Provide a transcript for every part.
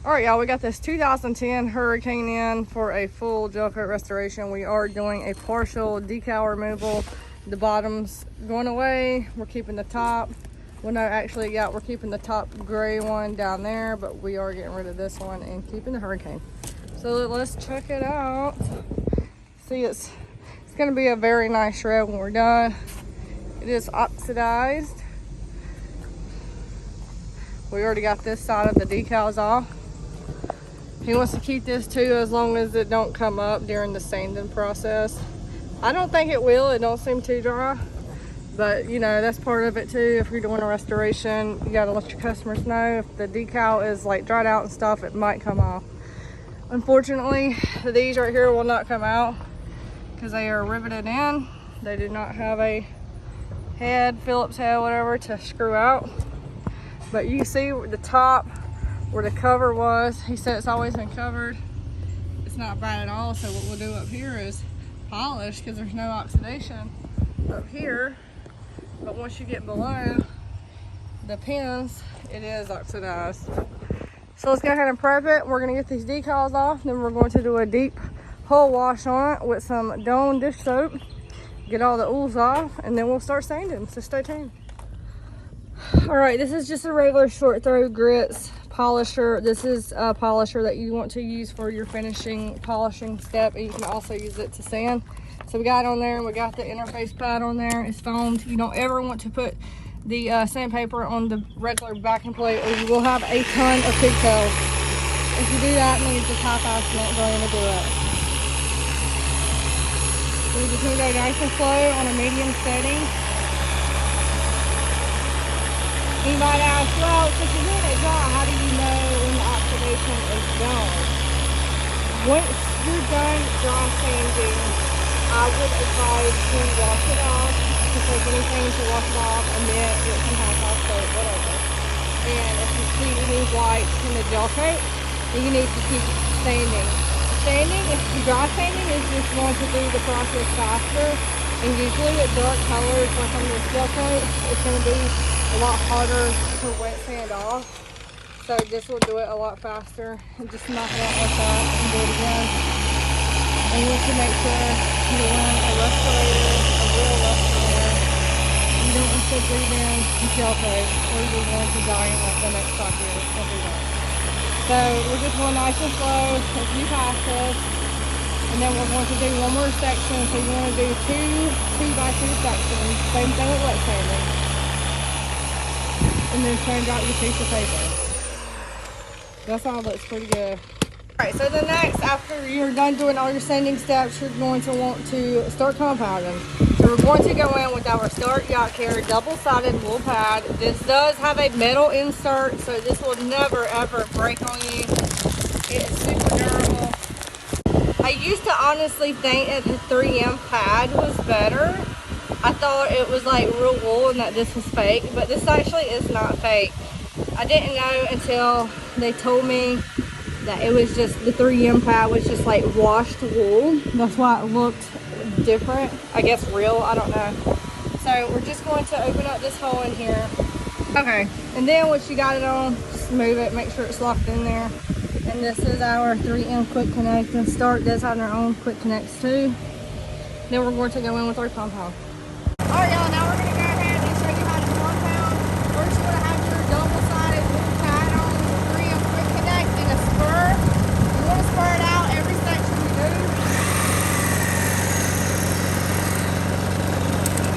All right, y'all, we got this 2010 Hurricane in for a full gel coat restoration. We are doing a partial decal removal. The bottom's going away. We're keeping the top. Well, no, actually, yeah, we're keeping the top gray one down there, but we are getting rid of this one and keeping the Hurricane. So let's check it out. See, it's gonna be a very nice shred when we're done. It is oxidized. We already got this side of the decals off. He wants to keep this too as long as it don't come up during the sanding process. I don't think it will. It don't seem too dry. But you know, that's part of it too. If you're doing a restoration, you gotta let your customers know if the decal is like dried out and stuff, it might come off. Unfortunately, these right here will not come out because they are riveted in. They do not have a head, Phillips head, whatever, to screw out. But you can see the top where the cover was. He said it's always been covered. It's not bad at all. So what we'll do up here is polish because there's no oxidation up here. But once you get below the pins, it is oxidized. So let's go ahead and prep it. We're gonna get these decals off. Then we're going to do a deep hull wash on it with some Dawn dish soap. Get all the ooze off, and then we'll start sanding. So stay tuned. All right, this is just a regular short throw grits polisher. This is a polisher that you want to use for your finishing polishing step, and you can also use it to sand. So we got it on there, and we got the interface pad on there. It's foamed. You don't ever want to put the sandpaper on the regular backing plate, or you will have a ton of pigtails. If you do that, it means it's half-assed and not going to do it. So we just need to go nice and slow on a medium setting. You might ask, well, since you're doing it dry, how do you know when the oxidation is gone? Once you're done dry sanding, I would advise to wash it off, to take anything to wash it off, and then it can have off soap, whatever. And if you see any white in the gel coat, then you need to keep sanding. Sanding, if you dry sanding, is just going to do the process faster. And usually with dark colors, like on this gel coat, it's going to be a lot harder to wet sand off. So this will do it a lot faster. And just knock it out like that and do it again. And you need to make sure you run a respirator, a real respirator. You don't want to breathe in gel coat, or you're going to die in like the next 5 years. Don't do that. So we're just going nice and slow, a few passes, and then we're going to do one more section. So you want to do two by two sections. Same thing with wet sanding. And then change out your piece of paper. That's all looks pretty good. Alright, so the next, after you're done doing all your sanding steps, you're going to want to start compounding. So we're going to go in with our Start Yacht Care double-sided wool pad. This does have a metal insert, so this will never ever break on you. It's super durable. I used to honestly think that the 3M pad was better. I thought it was like real wool and that this was fake, but this actually is not fake. I didn't know until they told me that it was just, the 3M pad was just like washed wool. That's why it looked different. I guess real, I don't know. So we're just going to open up this hole in here. Okay, and then once you got it on, just move it, make sure it's locked in there. And this is our 3M quick connect. And Start does have their own quick connects too. Then we're going to go in with our compound. All right, y'all, now we're going to go ahead and show you how to compound. First, you're going to have your double-sided wool pad on with 3M quick connect and a spur. You want to spur it out every section you do.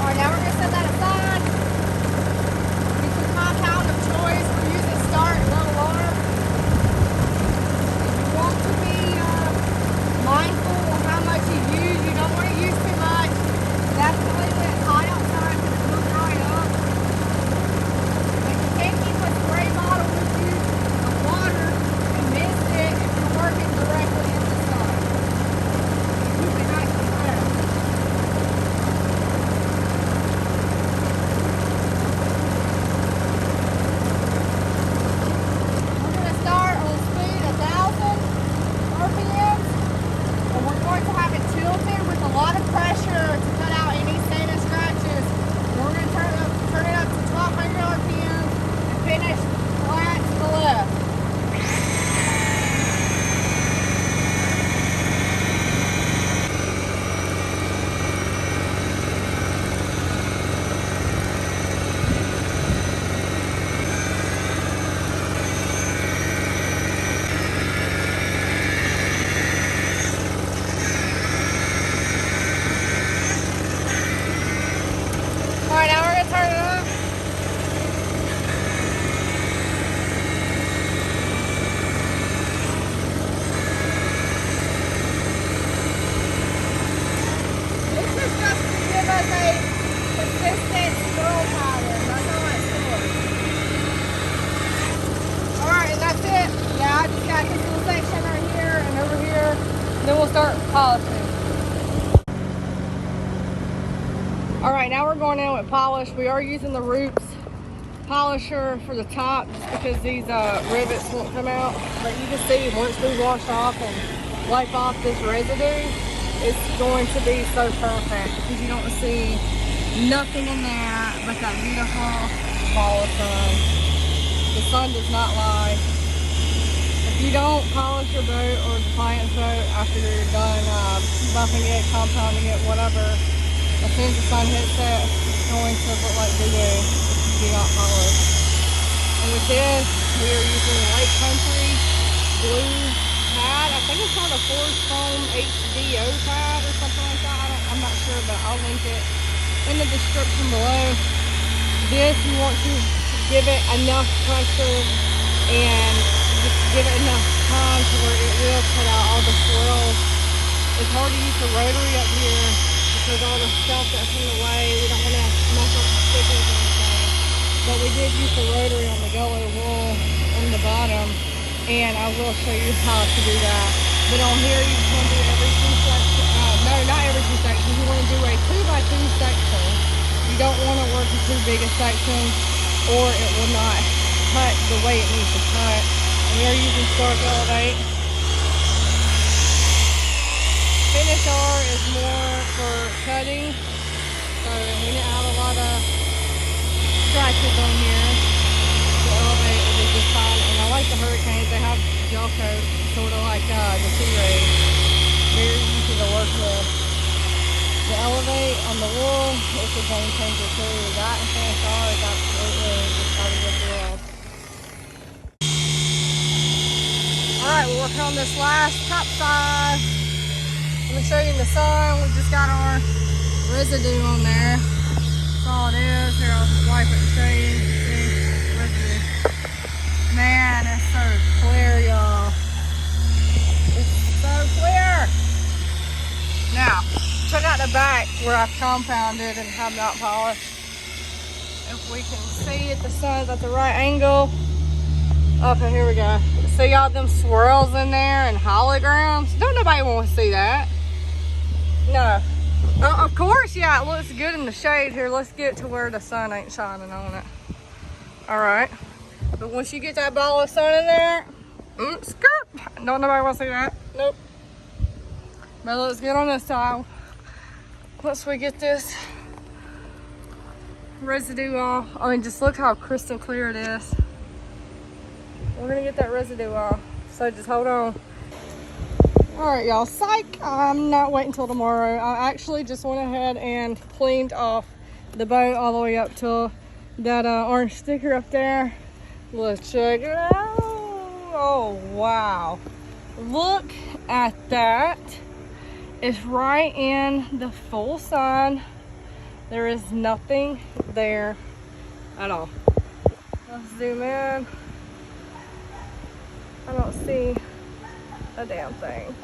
All right, now we're going to set that aside. Get your compound of choice. We're using Start Double Arm. You want to be mindful of how much you use. You don't want to use too much. Definitely start polishing. All right, now we're going in with polish. We are using the Roots polisher for the top just because these rivets won't come out. But you can see once we wash off and wipe off this residue, it's going to be so perfect because you don't see nothing in there but that beautiful ball of sun. The sun does not lie. If you don't polish your boat or the client's boat after you're done buffing it, compounding it, whatever, as soon as the sun hits it, it's going to look like doo-doo if you do not polish. And with this, we are using Lake Country blue pad. I think it's called a Forge Foam HDO pad or something like that. I'm not sure, but I'll link it in the description below. This, you want to give it enough pressure and just give it enough time to where it will cut out all the swirls. It's hard to use the rotary up here because all the stuff that's in the way, we don't want to mess up the stickers or anything. But we did use the rotary on the gully wool on the bottom, and I will show you how to do that. But on here, you just want to do every 2 sections. No, not every 2 sections. You want to do a 2x2 section. You don't want to work in too big a section, or it will not cut the way it needs to cut. And we are using Stark Elevate. Finish R is more for cutting, so we didn't have a lot of scratches on here. The Elevate will be just fine. And I like the Hurricanes. They have gel coat, sort of like the T-Ray. Very easy to work with. The Elevate on the wool is a game changer too. That and Finish R is absolutely just out of this world. Alright, we're working on this last top side. Let me show you in the sun. We just got our residue on there. That's all it is. Here, I'll just wipe it and show you. See, residue. Man, it's so clear, y'all. It's so clear. Now, check out the back where I've compounded and have not polished. If we can see it, the sun's at the right angle. Okay, here we go. See all them swirls in there and holograms? Don't nobody want to see that. No. Of course, yeah, it looks good in the shade. Here, let's get to where the sun ain't shining on it. All right. But once you get that ball of sun in there, skirt. Don't nobody want to see that. Nope. But let's get on this side. Once we get this residue off, I mean, just look how crystal clear it is. We're gonna get that residue off, so just hold on. All right, y'all, psych, I'm not waiting till tomorrow. I actually just went ahead and cleaned off the boat all the way up to that orange sticker up there. Let's check it out. Oh, wow. Look at that. It's right in the full sun. There is nothing there at all. Let's zoom in. I don't see a damn thing.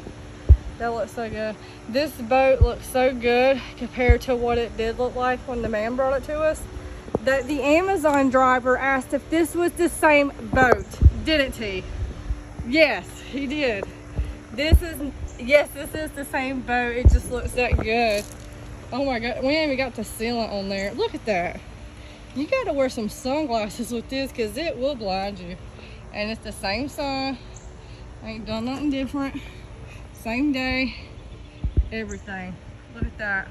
That looks so good. This boat looks so good compared to what it did look like when the man brought it to us. That the Amazon driver asked if this was the same boat, didn't he? Yes, he did. Yes, this is the same boat. It just looks that good. Oh my God, we ain't even got the sealant on there. Look at that. You gotta wear some sunglasses with this because it will blind you. And it's the same sun. Ain't done nothing different. Same day, everything. Look at that.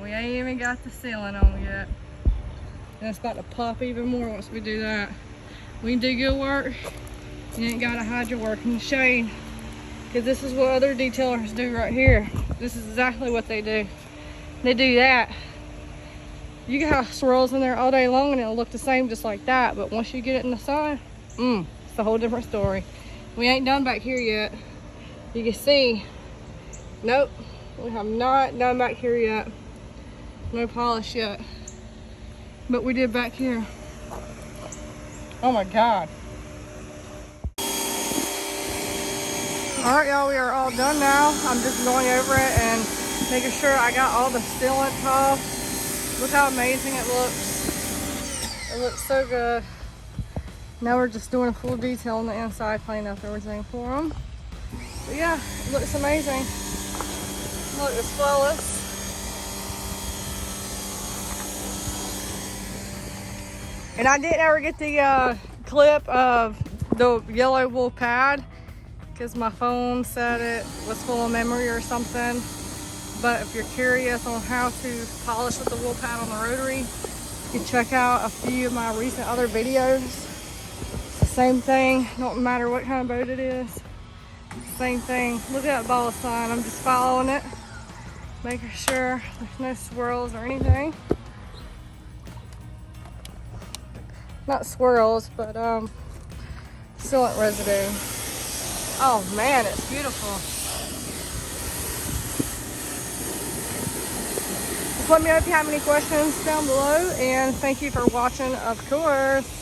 We ain't even got the sealant on yet. And it's about to pop even more once we do that. We can do good work. You ain't gotta hide your work in the shade. Because this is what other detailers do right here. This is exactly what they do. They do that. You can have swirls in there all day long and it'll look the same just like that. But once you get it in the sun, it's a whole different story. We ain't done back here yet. You can see, nope, we have not done back here yet. No polish yet. But we did back here. Oh my God. All right, y'all, we are all done now. I'm just going over it and making sure I got all the sealant off. Look how amazing it looks. It looks so good. Now we're just doing a full detail on the inside, cleaning up everything for them. But yeah, it looks amazing. Look, it's flawless. And I didn't ever get the clip of the yellow wool pad because my phone said it was full of memory or something. But if you're curious on how to polish with the wool pad on the rotary, you can check out a few of my recent other videos. Same thing, don't matter what kind of boat it is. Same thing. Look at that ball sign. I'm just following it, making sure there's no swirls or anything. Not swirls, but sealant residue. Oh man, it's beautiful. Just let me know if you have any questions down below, and thank you for watching, of course.